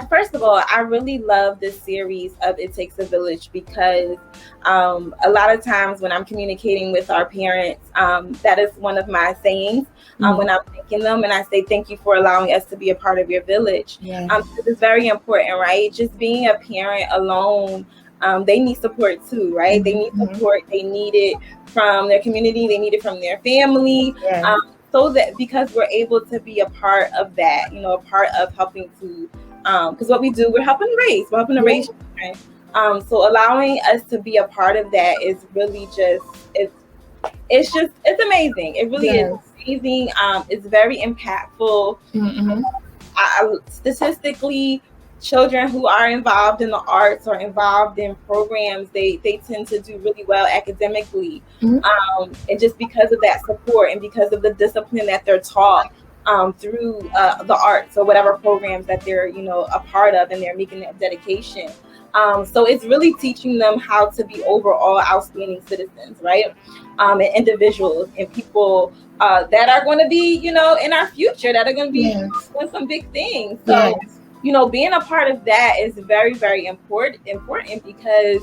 First of all, I really love this series of It Takes a Village because a lot of times when I'm communicating with our parents, that is one of my sayings when I'm thanking them, and I say thank you for allowing us to be a part of your village. It's very important, right? Just being a parent alone, they need support too, right? They need support. They need it from their community. They need it from their family. So that because we're able to be a part of that, a part of helping to, because what we do, we're helping to raise children. So allowing us to be a part of that is really it's amazing. It really is amazing. It's very impactful. Statistically, children who are involved in the arts or involved in programs, they tend to do really well academically. And just because of that support and because of the discipline that they're taught through the arts or whatever programs that they're a part of, and they're making that dedication. So it's really teaching them how to be overall outstanding citizens, right? And individuals and people that are going to be, in our future, that are going to be doing some big things. So, being a part of that is very, very important because,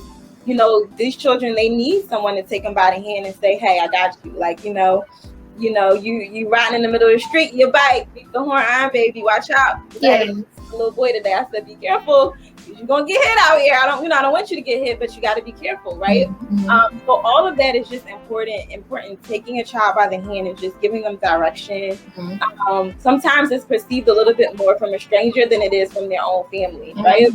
these children, they need someone to take them by the hand and say, hey, I got you. Like, you riding in the middle of the street, your bike, beat the horn on, baby, watch out. A little boy today, I said, be careful. You're gonna get hit out here. I don't want you to get hit, but you got to be careful, right? So all of that is just important. Taking a child by the hand and just giving them direction. Sometimes it's perceived a little bit more from a stranger than it is from their own family, right?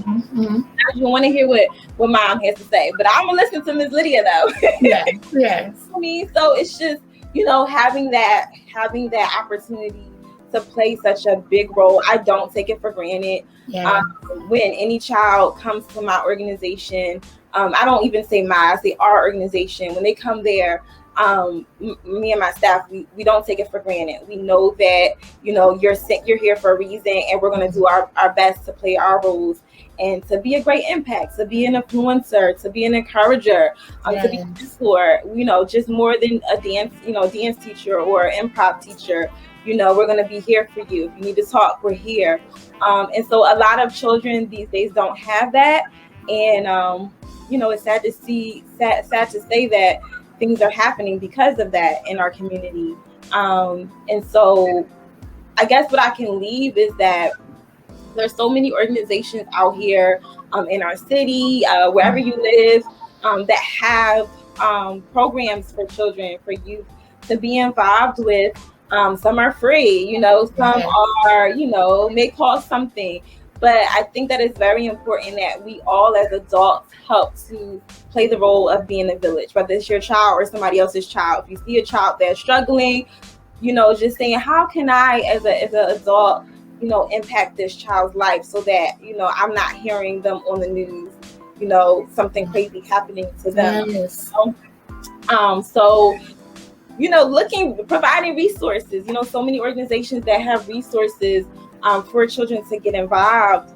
You want to hear what mom has to say, but I'm gonna listen to Miss Lydia though. I mean, so it's just having that opportunity to play such a big role. I don't take it for granted. When any child comes to my organization, I don't even say I say our organization. When they come there, me and my staff, we don't take it for granted. We know that you're here for a reason, and we're going to do our best to play our roles and to be a great impact, to be an influencer, to be an encourager, to be a mentor. Just more than a dance teacher or improv teacher. We're going to be here for you. If you need to talk, we're here. And so a lot of children these days don't have that. And, it's sad to say that things are happening because of that in our community. And so I guess what I can leave is that there's so many organizations out here in our city, wherever you live, that have programs for children, for youth to be involved with. Some are free, some are, may cost something. But I think that it's very important that we all as adults help to play the role of being a village, whether it's your child or somebody else's child. If you see a child that's struggling, just saying, how can I as an adult, impact this child's life so that, I'm not hearing them on the news, something crazy happening to them. So providing resources, so many organizations that have resources for children to get involved,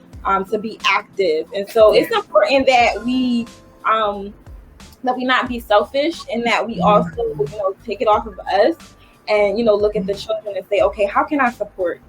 to be active. And so it's important that we not be selfish, and that we also, take it off of us and, look at the children and say, okay, how can I support,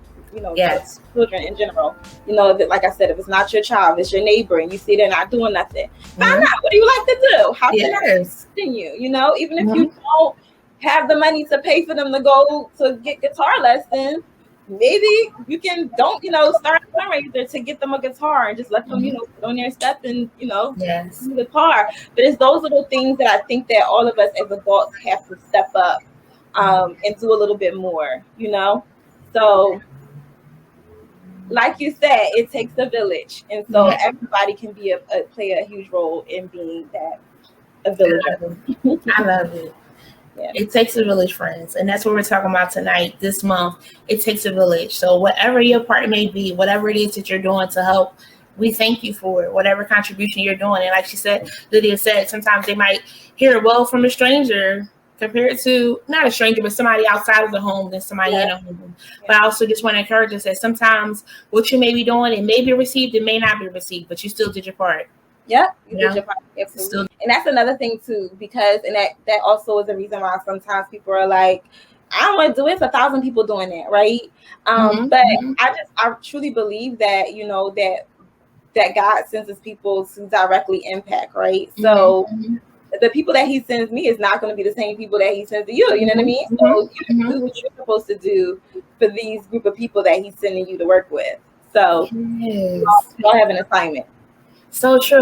children in general? That, like I said, if it's not your child, it's your neighbor, and you see they're not doing nothing, find out, what do you like to do? How can I continue? Even if you don't have the money to pay for them to go to get guitar lessons, maybe you can start a fundraiser to get them a guitar and just let them put on their step and the guitar. But it's those little things that I think that all of us as adults have to step up and do a little bit more. So like you said, it takes a village, and so everybody can be play a huge role in being a villager. I love it. It takes a village, friends. And that's what we're talking about tonight, this month. It takes a village. So whatever your part may be, whatever it is that you're doing to help, we thank you for it, whatever contribution you're doing. And like she said, Lydia said, sometimes they might hear well from a stranger compared to, not a stranger, but somebody outside of the home than somebody in a home. But I also just want to encourage us that sometimes what you may be doing, it may be received, it may not be received, but you still did your part. Yeah, you did your part. Absolutely. And that's another thing too, because that also is a reason why sometimes people are like, I don't want to do it. It's 1,000 people doing that, right? But I truly believe that, you know, that God sends his people to directly impact, right? So the people that he sends me is not going to be the same people that he sends to you. You know what I mean? So you do what you're supposed to do for these group of people that he's sending you to work with. So you all have an assignment. So true.